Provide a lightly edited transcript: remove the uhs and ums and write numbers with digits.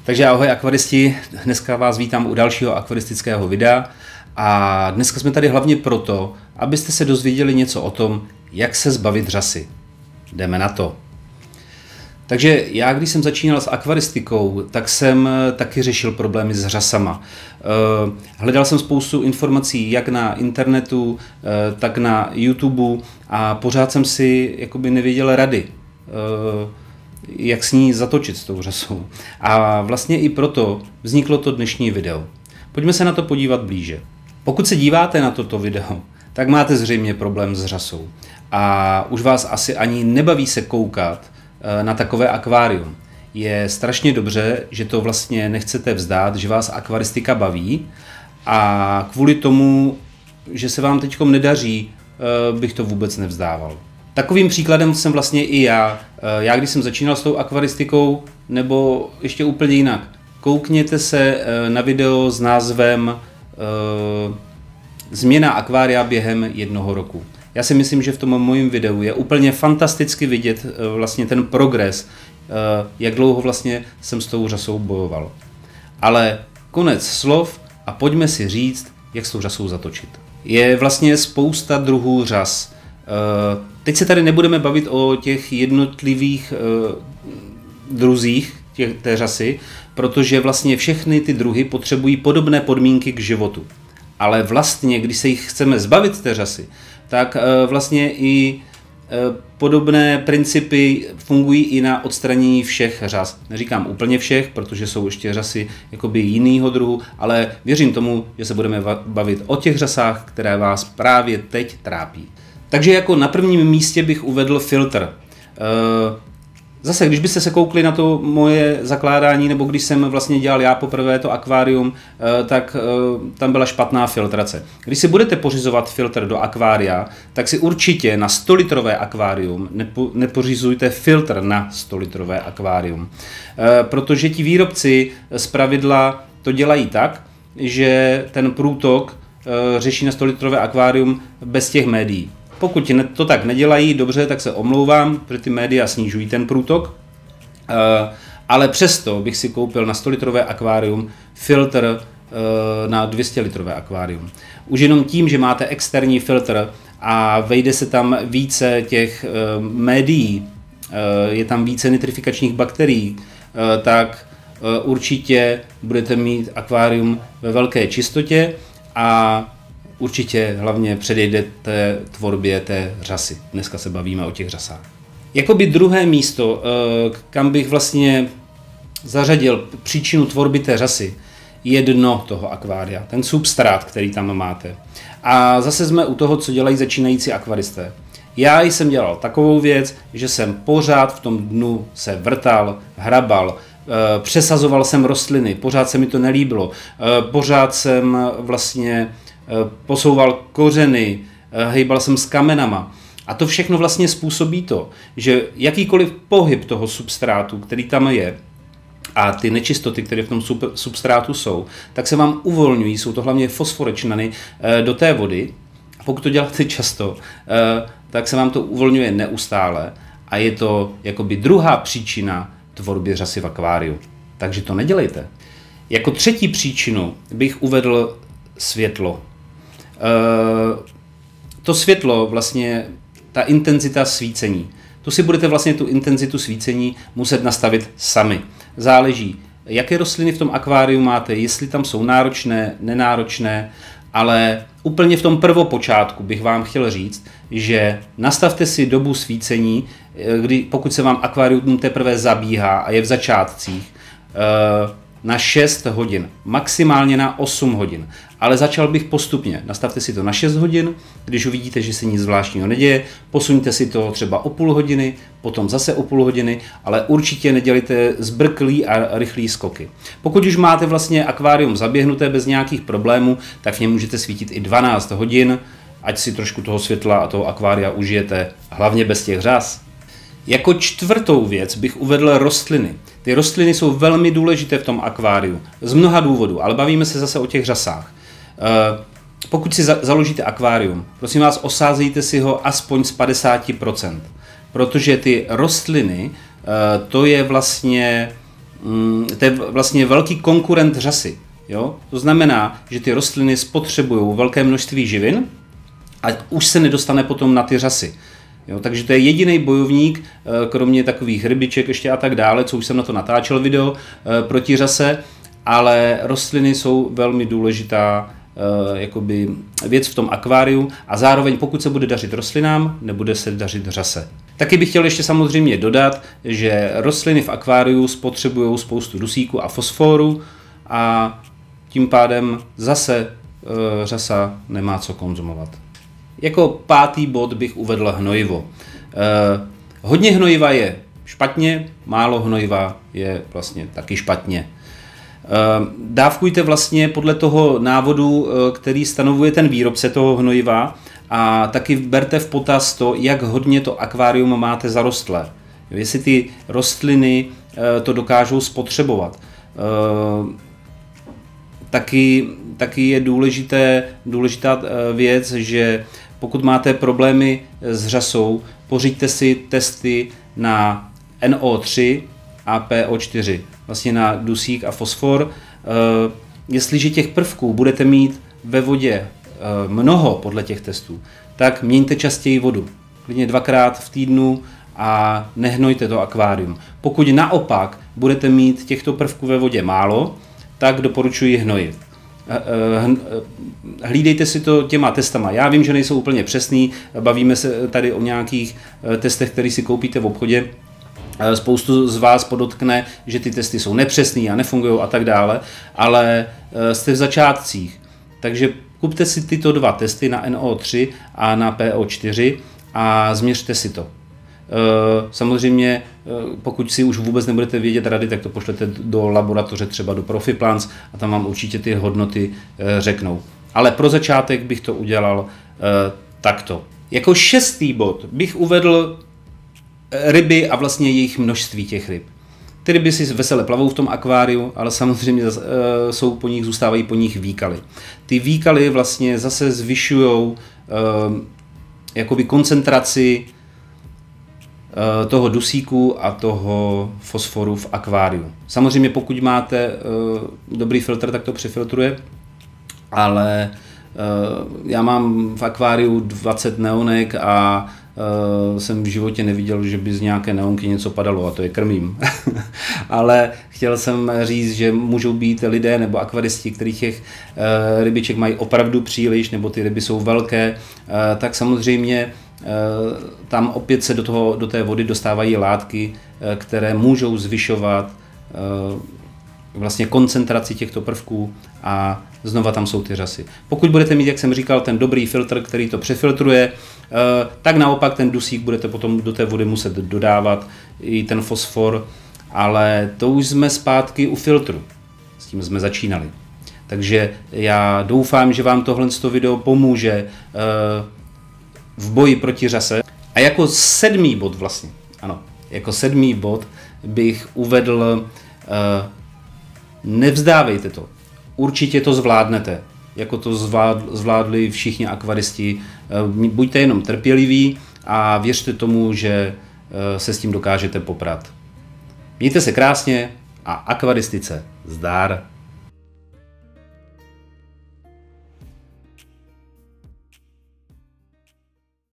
Takže ahoj akvaristi, dneska vás vítám u dalšího akvaristického videa a dneska jsme tady hlavně proto, abyste se dozvěděli něco o tom, jak se zbavit řasy. Jdeme na to. Takže já, když jsem začínal s akvaristikou, tak jsem taky řešil problémy s řasama. Hledal jsem spoustu informací jak na internetu, tak na YouTube a pořád jsem si jakoby nevěděl rady, jak s ní zatočit s tou řasou. A vlastně i proto vzniklo to dnešní video. Pojďme se na to podívat blíže. Pokud se díváte na toto video, tak máte zřejmě problém s řasou. A už vás asi ani nebaví se koukat na takové akvárium. Je strašně dobře, že to vlastně nechcete vzdát, že vás akvaristika baví a kvůli tomu, že se vám teďkom nedaří, bych to vůbec nevzdával. Takovým příkladem jsem vlastně i já. Já když jsem začínal s tou akvaristikou, nebo ještě úplně jinak. Koukněte se na video s názvem Změna akvária během 1 roku. Já si myslím, že v tom mojím videu je úplně fantasticky vidět vlastně ten progres, jak dlouho vlastně jsem s tou řasou bojoval. Ale konec slov a pojďme si říct, jak s tou řasou zatočit. Je vlastně spousta druhů řas. Teď se tady nebudeme bavit o těch jednotlivých druzích té řasy, protože vlastně všechny ty druhy potřebují podobné podmínky k životu. Ale vlastně, když se jich chceme zbavit té řasy, tak vlastně i podobné principy fungují i na odstranění všech řas. Neříkám úplně všech, protože jsou ještě řasy jakoby jiného druhu, ale věřím tomu, že se budeme bavit o těch řasách, které vás právě teď trápí. Takže jako na prvním místě bych uvedl filtr. Zase, když byste se koukli na to moje zakládání, nebo když jsem vlastně dělal já poprvé to akvárium, tak tam byla špatná filtrace. Když si budete pořizovat filtr do akvária, tak si určitě na 100-litrové akvárium nepořizujte filtr na 100-litrové akvárium. Protože ti výrobci zpravidla to dělají tak, že ten průtok řeší na 100-litrové akvárium bez těch médií. Pokud to tak nedělají, dobře, tak se omlouvám, protože ty média snižují ten průtok, ale přesto bych si koupil na 100-litrové akvárium filtr na 200-litrové akvárium. Už jenom tím, že máte externí filtr a vejde se tam více těch médií, je tam více nitrifikačních bakterií, tak určitě budete mít akvárium ve velké čistotě a určitě hlavně předejdete tvorbě té řasy. Dneska se bavíme o těch řasách. Jakoby druhé místo, kam bych vlastně zařadil příčinu tvorby té řasy, je dno toho akvária, ten substrát, který tam máte. A zase jsme u toho, co dělají začínající akvaristé. Já jsem dělal takovou věc, že jsem pořád v tom dnu se vrtal, hrabal, přesazoval jsem rostliny, pořád se mi to nelíbilo, pořád jsem vlastně posouval kořeny, hejbal jsem s kamenama. A to všechno vlastně způsobí to, že jakýkoliv pohyb toho substrátu, který tam je, a ty nečistoty, které v tom substrátu jsou, tak se vám uvolňují, jsou to hlavně fosforečnany do té vody. A pokud to děláte často, tak se vám to uvolňuje neustále a je to jakoby druhá příčina tvorby řasy v akváriu. Takže to nedělejte. Jako třetí příčinu bych uvedl světlo. To světlo, vlastně ta intenzita svícení. Tu si budete vlastně tu intenzitu svícení muset nastavit sami. Záleží, jaké rostliny v tom akváriu máte, jestli tam jsou náročné, nenáročné, ale úplně v tom prvopočátku bych vám chtěl říct, že nastavte si dobu svícení, pokud se vám akvárium teprve zabíhá a je v začátcích, na 6 hodin, maximálně na 8 hodin. Ale začal bych postupně. Nastavte si to na 6 hodin, když uvidíte, že se nic zvláštního neděje, posuňte si to třeba o půl hodiny, potom zase o půl hodiny, ale určitě nedělejte zbrklý a rychlý skoky. Pokud už máte vlastně akvárium zaběhnuté bez nějakých problémů, tak v něm můžete svítit i 12 hodin, ať si trošku toho světla a toho akvária užijete, hlavně bez těch řas. Jako čtvrtou věc bych uvedl rostliny. Ty rostliny jsou velmi důležité v tom akváriu, z mnoha důvodů, ale bavíme se zase o těch řasách. Pokud si založíte akvárium, prosím vás, osázejte si ho aspoň z 50%, protože ty rostliny, to je vlastně to je vlastně velký konkurent řasy. Jo? To znamená, že ty rostliny spotřebují velké množství živin a už se nedostane potom na ty řasy. Jo? Takže to je jediný bojovník, kromě takových rybiček ještě a tak dále, co už jsem na to natáčel video, proti řase, ale rostliny jsou velmi důležitá jakoby věc v tom akváriu a zároveň pokud se bude dařit rostlinám, nebude se dařit řase. Taky bych chtěl ještě samozřejmě dodat, že rostliny v akváriu spotřebují spoustu dusíku a fosforu a tím pádem zase řasa nemá co konzumovat. Jako pátý bod bych uvedl hnojivo. Hodně hnojiva je špatně, málo hnojiva je vlastně taky špatně. Dávkujte vlastně podle toho návodu, který stanovuje ten výrobce toho hnojiva a taky berte v potaz to, jak hodně to akvárium máte zarostlé. Jestli ty rostliny to dokážou spotřebovat. Taky je důležitá věc, že pokud máte problémy s řasou, pořiďte si testy na NO3 a PO4, vlastně na dusík a fosfor. Jestliže těch prvků budete mít ve vodě mnoho podle těch testů, tak měňte častěji vodu. Klidně 2krát v týdnu a nehnojte to akvárium. Pokud naopak budete mít těchto prvků ve vodě málo, tak doporučuji hnojit. Hlídejte si to těma testama. Já vím, že nejsou úplně přesný, bavíme se tady o nějakých testech, které si koupíte v obchodě. Spoustu z vás podotkne, že ty testy jsou nepřesný a nefungují a tak dále, ale jste v začátcích. Takže kupte si tyto dva testy na NO3 a na PO4 a změřte si to. Samozřejmě, pokud si už vůbec nebudete vědět rady, tak to pošlete do laboratoře, třeba do Profiplans a tam vám určitě ty hodnoty řeknou. Ale pro začátek bych to udělal takto. Jako 6. bod bych uvedl ryby a vlastně jejich množství těch ryb. Ty ryby si vesele plavou v tom akváriu, ale samozřejmě zůstávají po nich výkaly. Ty výkaly vlastně zase zvyšují jakoby koncentraci toho dusíku a toho fosforu v akváriu. Samozřejmě pokud máte dobrý filtr, tak to přefiltruje, ale já mám v akváriu 20 neonek a jsem v životě neviděl, že by z nějaké neonky něco padalo a to je krmím. Ale chtěl jsem říct, že můžou být lidé nebo akvaristi, kterých těch rybiček mají opravdu příliš, nebo ty ryby jsou velké, tak samozřejmě tam opět se do té vody dostávají látky, které můžou zvyšovat vlastně koncentraci těchto prvků a znova tam jsou ty řasy. Pokud budete mít, jak jsem říkal, ten dobrý filtr, který to přefiltruje, tak naopak ten dusík budete potom do té vody muset dodávat, i ten fosfor, ale to už jsme zpátky u filtru. S tím jsme začínali. Takže já doufám, že vám tohle video pomůže v boji proti řase. A jako 7. bod vlastně, ano, jako 7. bod bych uvedl, nevzdávejte to. Určitě to zvládnete, jako to zvládli všichni akvaristi. Buďte jenom trpěliví a věřte tomu, že se s tím dokážete poprat. Mějte se krásně a akvaristice zdar.